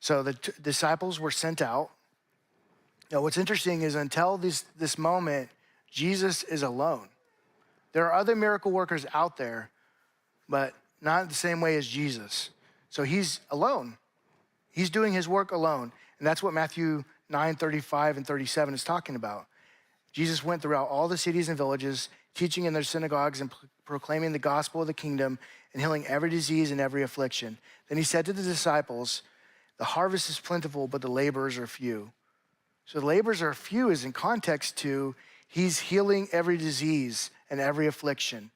So the disciples were sent out. Now, what's interesting is until this moment, Jesus is alone. There are other miracle workers out there, but not the same way as Jesus. So he's alone. He's doing his work alone. And that's what Matthew 9:35 and 37 is talking about. Jesus went throughout all the cities and villages, teaching in their synagogues and proclaiming the gospel of the kingdom and healing every disease and every affliction. Then he said to the disciples, the harvest is plentiful, but the laborers are few. So the laborers are few is in context to he's healing every disease and every affliction.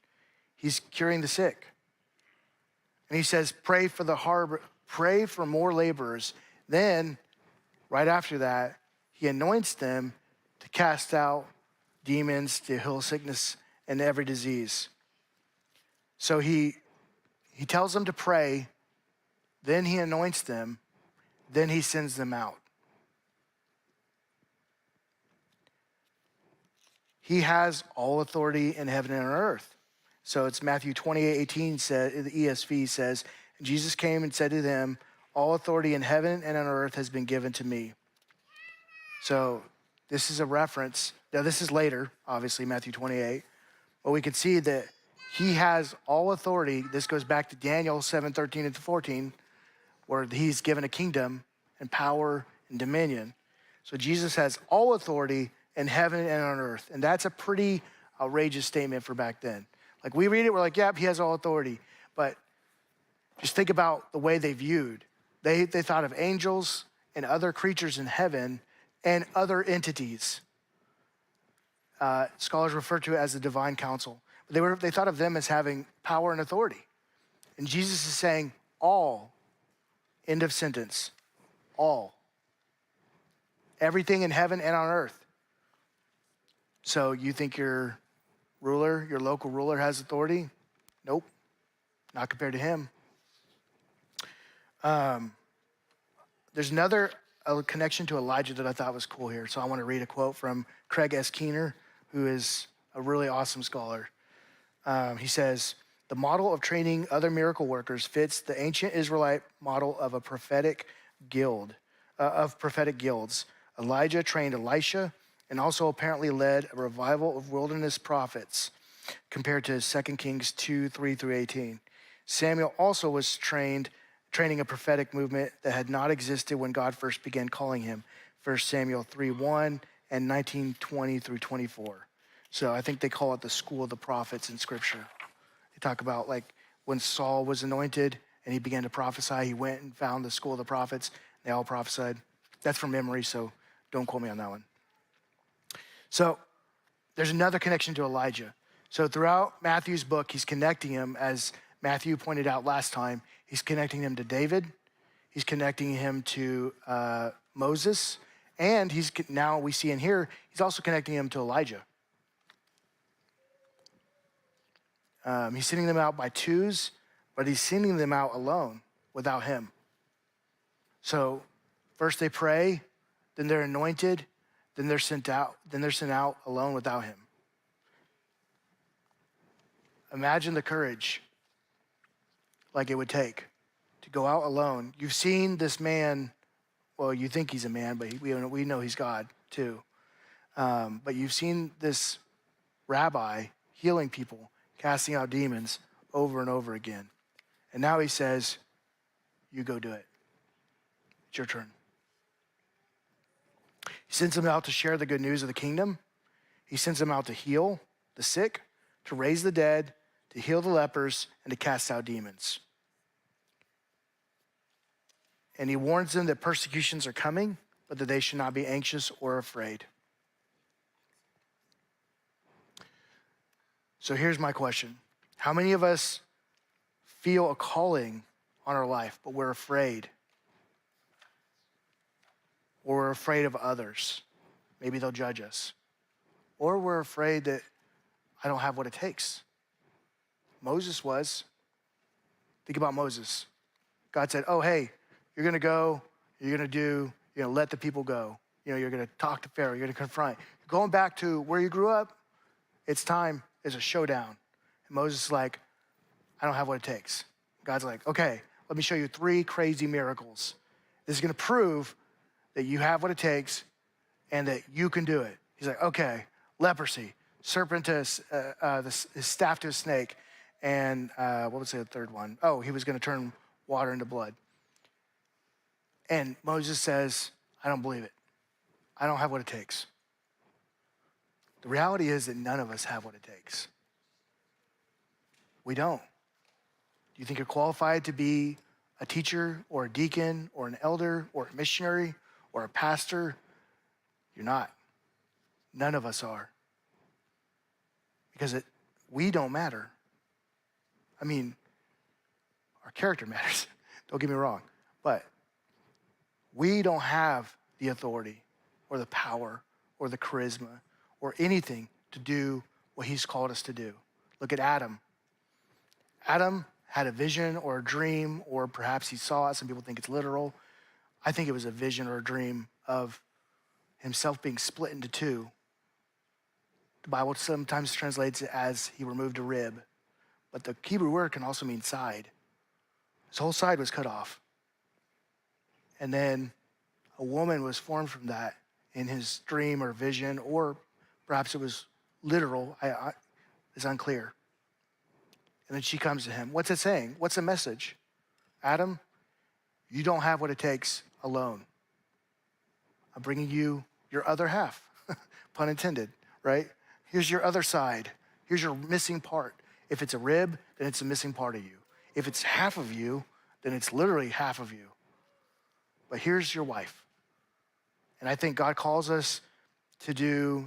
He's curing the sick. And he says, pray for more laborers. Then, right after that, he anoints them to cast out demons, to heal sickness and every disease. So he tells them to pray, then he anoints them, then he sends them out. He has all authority in heaven and on earth. So it's Matthew 28:18 said, the ESV says, "And Jesus came and said to them, 'All authority in heaven and on earth has been given to me.'" So this is a reference. Now this is later, obviously, Matthew 28. But we can see that he has all authority. This goes back to Daniel 7:13 and 14, where he's given a kingdom and power and dominion. So Jesus has all authority in heaven and on earth. And that's a pretty outrageous statement for back then. Like we read it, we're like, yep, he has all authority. But just think about the way they viewed. They thought of angels and other creatures in heaven and other entities. Scholars refer to it as the divine council. But they thought of them as having power and authority. And Jesus is saying all, end of sentence, all. Everything in heaven and on earth. So you think your ruler, your local ruler has authority? Nope, not compared to him. There's another connection to Elijah that I thought was cool here. So I want to read a quote from Craig S. Keener, who is a really awesome scholar. He says, "The model of training other miracle workers fits the ancient Israelite model of a prophetic guild, of prophetic guilds. Elijah trained Elisha and also apparently led a revival of wilderness prophets compared to 2 Kings 2:3-18. Samuel also was training a prophetic movement that had not existed when God first began calling him, 1 Samuel 3:1 and 19:20-24. So I think they call it the school of the prophets in scripture. They talk about like when Saul was anointed and he began to prophesy, he went and found the school of the prophets. They all prophesied. That's from memory, so don't quote me on that one. So there's another connection to Elijah. So throughout Matthew's book, he's connecting him, as Matthew pointed out last time, he's connecting him to David. He's connecting him to Moses. And now we see in here, he's also connecting him to Elijah. He's sending them out by twos, but he's sending them out alone without him. So first they pray, then they're anointed, then they're sent out alone without him. Imagine the courage like it would take to go out alone. You've seen this man, well, you think he's a man, but we know he's God too. But you've seen this rabbi healing people, casting out demons over and over again. And now he says, you go do it. It's your turn. He sends them out to share the good news of the kingdom. He sends them out to heal the sick, to raise the dead, to heal the lepers, and to cast out demons. And he warns them that persecutions are coming, but that they should not be anxious or afraid. So here's my question. How many of us feel a calling on our life, but we're afraid? Or we're afraid of others. Maybe they'll judge us. Or we're afraid that I don't have what it takes. Moses was. Think about Moses. God said, oh, hey, you're going to go, you're going to let the people go. You're going to talk to Pharaoh, you're going to confront. Going back to where you grew up, it's time. It's a showdown. And Moses is like, I don't have what it takes. God's like, okay, let me show you 3 crazy miracles. This is going to prove that you have what it takes and that you can do it. He's like, okay, leprosy, serpent to his staff to a snake, and what was the third one? Oh, he was going to turn water into blood. And Moses says, I don't believe it. I don't have what it takes. The reality is that none of us have what it takes. We don't. Do you think you're qualified to be a teacher or a deacon or an elder or a missionary or a pastor? You're not. None of us are. Because we don't matter. I mean, our character matters. Don't get me wrong. But we don't have the authority or the power or the charisma or anything to do what he's called us to do. Look at Adam. Adam had a vision or a dream, or perhaps he saw it. Some people think it's literal. I think it was a vision or a dream of himself being split into 2. The Bible sometimes translates it as he removed a rib. but the Hebrew word can also mean side. His whole side was cut off. And then a woman was formed from that in his dream or vision, or perhaps it was literal. It's unclear. And then she comes to him. What's it saying? What's the message? Adam, you don't have what it takes alone. I'm bringing you your other half, pun intended, right? Here's your other side. Here's your missing part. If it's a rib, then it's a missing part of you. If it's half of you, then it's literally half of you. But here's your wife. And I think God calls us to do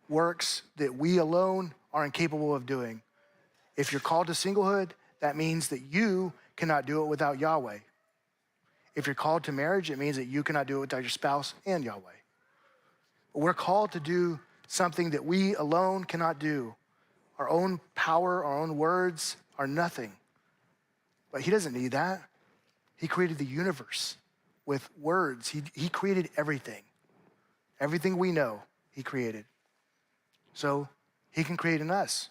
works that we alone are incapable of doing. If you're called to singlehood, that means that you cannot do it without Yahweh. If you're called to marriage, it means that you cannot do it without your spouse and Yahweh. But we're called to do something that we alone cannot do. Our own power, our own words are nothing. But he doesn't need that. He created the universe with words. He created everything. Everything we know, he created. So he can create in us.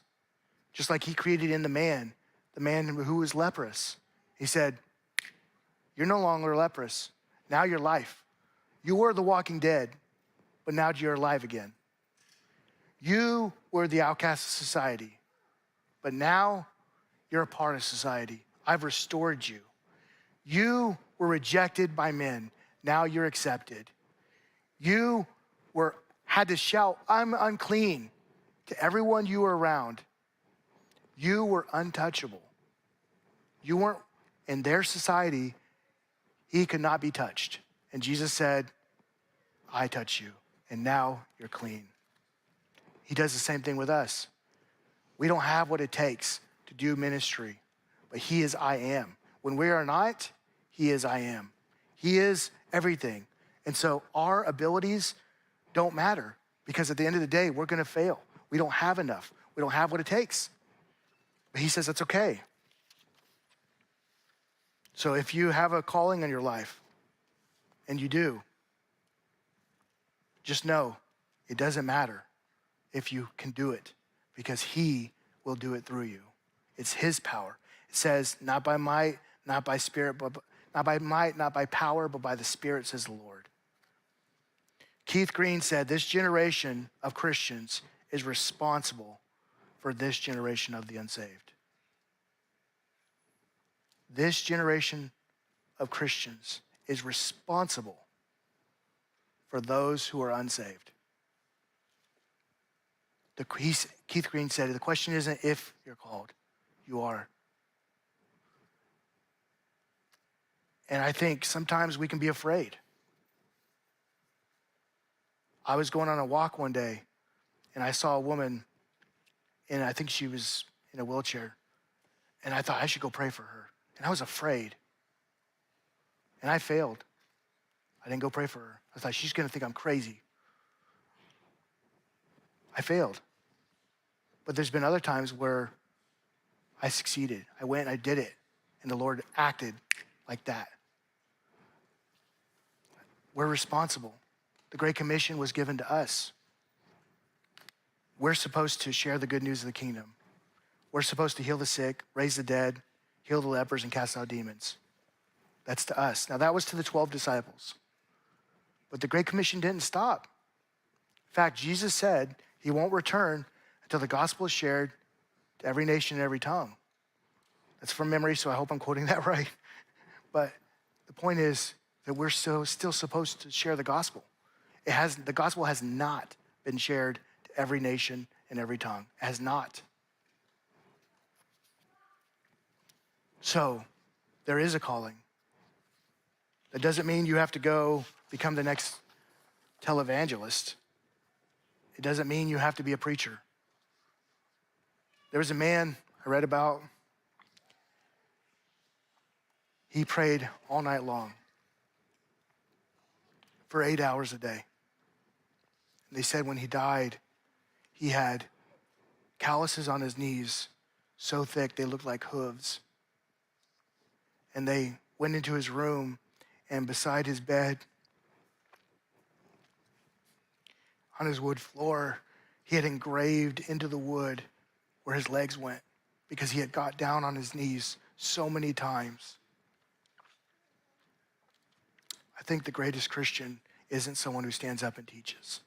Just like he created in the man who was leprous. He said, you're no longer leprous. Now you're life. You were the walking dead, but now you're alive again. You were the outcast of society, but now you're a part of society. I've restored you. You were rejected by men. Now you're accepted. You had to shout, I'm unclean, to everyone you were around. You were untouchable. You weren't in their society. He could not be touched. And Jesus said, I touch you, and now you're clean. He does the same thing with us. We don't have what it takes to do ministry, but he is I am. When we are not, he is I am. He is everything. And so our abilities don't matter, because at the end of the day, we're gonna fail. We don't have enough. We don't have what it takes. But he says that's okay. So if you have a calling in your life, and you do, just know it doesn't matter if you can do it, because he will do it through you. It's his power. It says, not by might, not by spirit, but not by might, not by power, but by the Spirit, says the Lord. Keith Green said, this generation of Christians is responsible for this generation of the unsaved. This generation of Christians is responsible for those who are unsaved. Keith Green said, the question isn't if you're called, you are. And I think sometimes we can be afraid. I was going on a walk one day, and I saw a woman, and I think she was in a wheelchair, and I thought I should go pray for her. And I was afraid. And I failed. I didn't go pray for her. I thought, she's gonna think I'm crazy. I failed. But there's been other times where I succeeded. I went and I did it, and the Lord acted like that. We're responsible. The Great Commission was given to us. We're supposed to share the good news of the kingdom. We're supposed to heal the sick, raise the dead, heal the lepers, and cast out demons. That's to us. Now, that was to the 12 disciples. But the Great Commission didn't stop. In fact, Jesus said he won't return until the gospel is shared to every nation and every tongue. That's from memory, so I hope I'm quoting that right. But the point is that we're still supposed to share the gospel. The gospel has not been shared to every nation and every tongue. It has not. So there is a calling. That doesn't mean you have to go become the next televangelist. It doesn't mean you have to be a preacher. There was a man I read about. He prayed all night long for 8 hours a day. And they said when he died, he had calluses on his knees so thick they looked like hooves. And they went into his room, and beside his bed, on his wood floor, he had engraved into the wood where his legs went. because he had got down on his knees so many times. I think the greatest Christian isn't someone who stands up and teaches.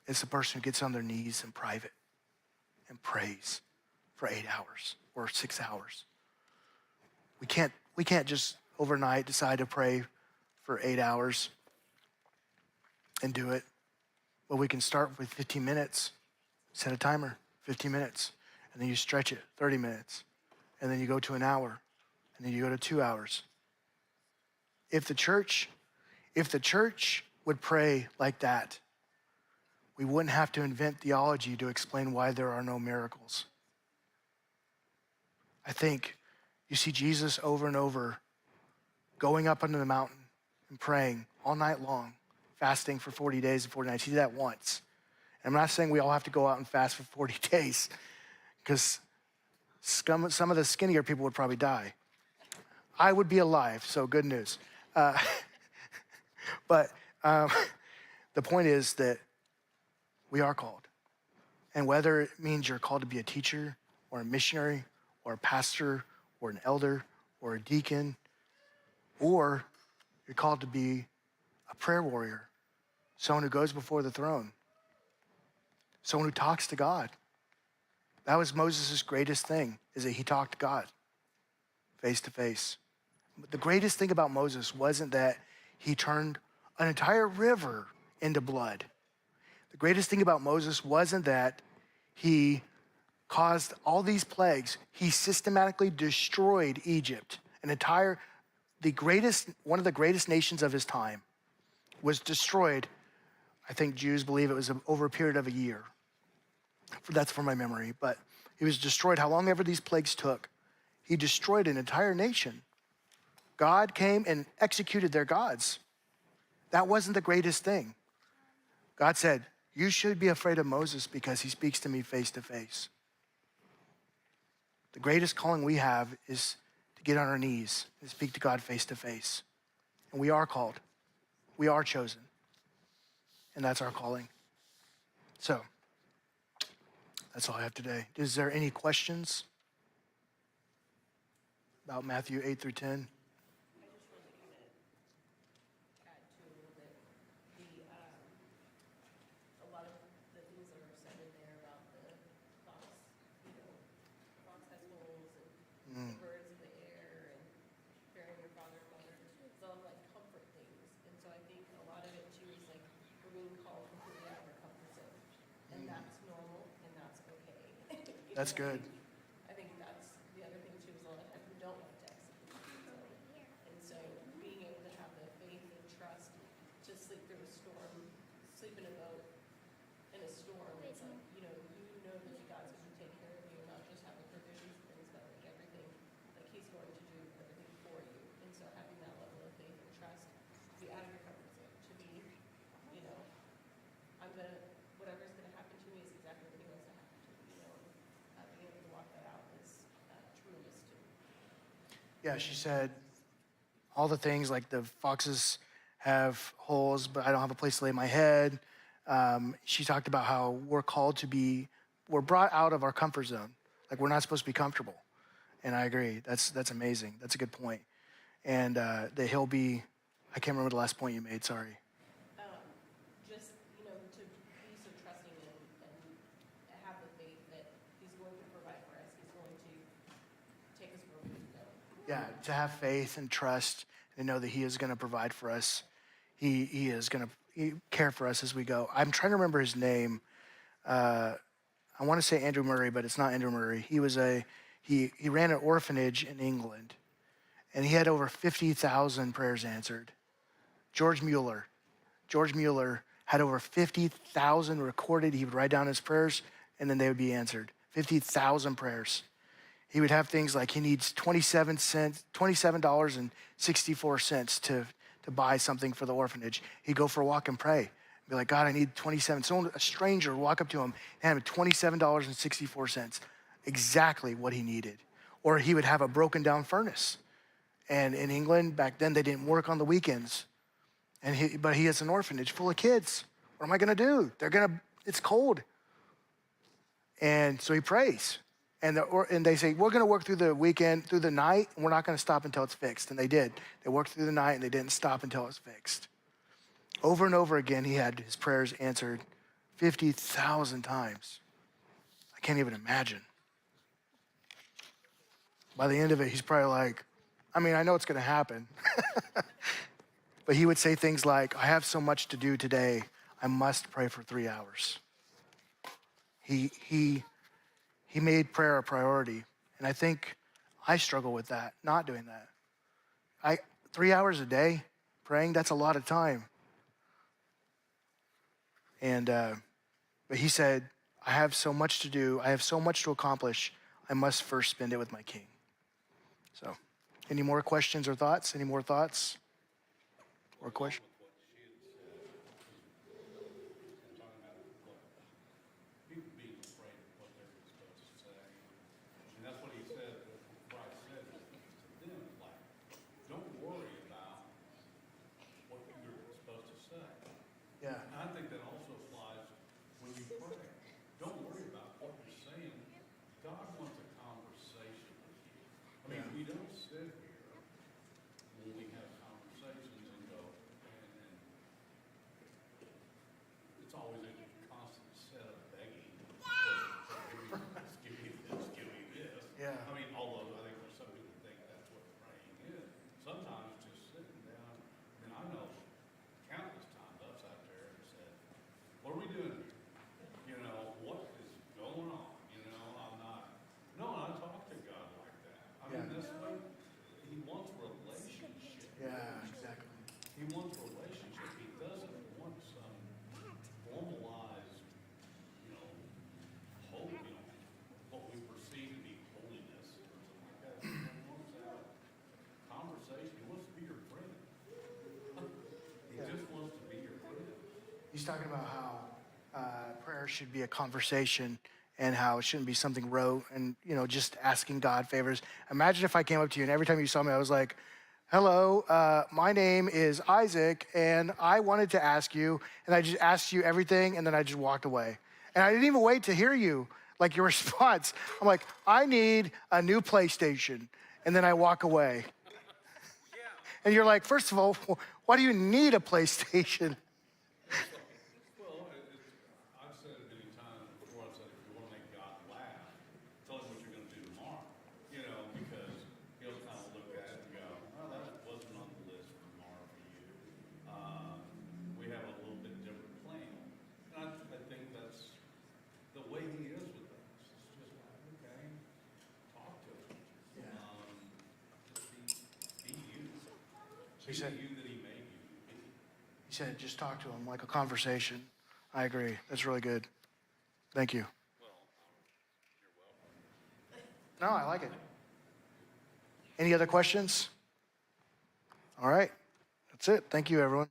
It's the person who gets on their knees in private and prays for 8 hours or 6 hours. We can't just overnight decide to pray for 8 hours and do it. But we can start with 15 minutes, set a timer, 15 minutes, and then you stretch it, 30 minutes, and then you go to an hour, and then you go to 2 hours. If the church would pray like that, we wouldn't have to invent theology to explain why there are no miracles. I think you see Jesus over and over going up onto the mountain and praying all night long, fasting for 40 days and 40 nights. He did that once. And I'm not saying we all have to go out and fast for 40 days, because some of the skinnier people would probably die. I would be alive, so good news. But the point is that we are called. And whether it means you're called to be a teacher or a missionary or a pastor or an elder or a deacon, or you're called to be a prayer warrior, someone who goes before the throne, someone who talks to God. That was Moses' greatest thing, is that he talked to God face to face. But the greatest thing about Moses wasn't that he turned an entire river into blood. The greatest thing about Moses wasn't that he caused all these plagues. He systematically destroyed Egypt. One of the greatest nations of his time was destroyed. I think Jews believe it was over a period of a year. That's from my memory, but he was destroyed how long ever these plagues took. He destroyed an entire nation. God came and executed their gods. That wasn't the greatest thing. God said, you should be afraid of Moses because he speaks to me face to face. The greatest calling we have is to get on our knees and speak to God face to face. And we are called. We are chosen. And that's our calling. So, that's all I have today. Is there any questions about Matthew 8 through 10? That's good. I think that's the other thing too, is a lot of times we don't like to execute the zone. And so being able to have the faith and trust to sleep through a storm, sleep in a boat in a storm, it's like, you know that God's going to take care of you, and not just have the provisions and things, but like everything, like he's going to do everything for you. And so having that level of faith and trust to be out of your comfort zone, to be, whatever's going to happen to me is exactly what he wants to happen to me, being able to walk that out is tremendous too. Yeah, she said all the things like the foxes have holes, but I don't have a place to lay my head. She talked about how we're brought out of our comfort zone. Like we're not supposed to be comfortable. And I agree. That's amazing. That's a good point. And that he'll be, I can't remember the last point you made, sorry. Just, to be so trusting and have the faith that he's going to provide for us. He's going to take us where we need to go. Yeah, to have faith and trust and know that he is going to provide for us. He is going to care for us as we go. I'm trying to remember his name. I want to say Andrew Murray, but it's not Andrew Murray. He ran an orphanage in England, and he had over 50,000 prayers answered. George Mueller had over 50,000 recorded. He would write down his prayers, and then they would be answered. 50,000 prayers. He would have things like he needs $27.64 to buy something for the orphanage. He'd go for a walk and pray. Be like, God, I need 27. A stranger would walk up to him and hand him $27.64, exactly what he needed. Or he would have a broken down furnace. And in England, back then, they didn't work on the weekends. But he has an orphanage full of kids. What am I gonna do? It's cold. And so he prays. And they say, we're going to work through the weekend, through the night, and we're not going to stop until it's fixed. And they did. They worked through the night, and they didn't stop until it was fixed. Over and over again, he had his prayers answered 50,000 times. I can't even imagine. By the end of it, he's probably like, I mean, I know it's going to happen. But he would say things like, I have so much to do today, I must pray for 3 hours. He made prayer a priority. And I think I struggle with that, not doing that. 3 hours a day praying, that's a lot of time. And but he said, I have so much to do, I have so much to accomplish, I must first spend it with my king. So, any more questions or thoughts? Any more thoughts or questions? People being afraid of what they're supposed to say. And that's what he said, what Christ said to them, like, don't worry about what you're supposed to say. Yeah. And I think that also applies when you pray. Don't worry about what you're saying. God wants a conversation with you. I mean, we don't sit here when we have conversations and go, and it's always a constant set of begging. Give me this, give me this. Yeah. I mean, although I think there's some people who think that's what praying is. Sometimes just sitting down, I mean, I know countless times I've sat there and said, what are we doing here? You know, what is going on? You know, I talk to God like that. I mean, Yeah. that's what, he wants relationship. Yeah, exactly. He wants relationship. He doesn't want some formalized, what we perceive to be holiness or something like that. He wants to have a conversation. He wants to be your friend. He just wants to be your friend. He's talking about how prayer should be a conversation and how it shouldn't be something rote and, just asking God favors. Imagine if I came up to you and every time you saw me, I was like, hello, my name is Isaac, and I wanted to ask you, and I just asked you everything, and then I just walked away. And I didn't even wait to hear you, like your response. I'm like, I need a new PlayStation, and then I walk away. And you're like, first of all, why do you need a PlayStation? Well, I've said it many times before. I've said if you want to make God laugh, tell him what you're going to do tomorrow. Because he'll kind of look at it and go, "Well, that wasn't on the list for tomorrow for you. We have a little bit different plan." And I think that's the way he is with us. It's just like, okay, talk to him. Just be you. He said, Be you that he made you to be. he said, just talk to him like a conversation. I agree. That's really good. Thank you. Well, you're welcome. No, I like it. Any other questions? All right. That's it. Thank you, everyone.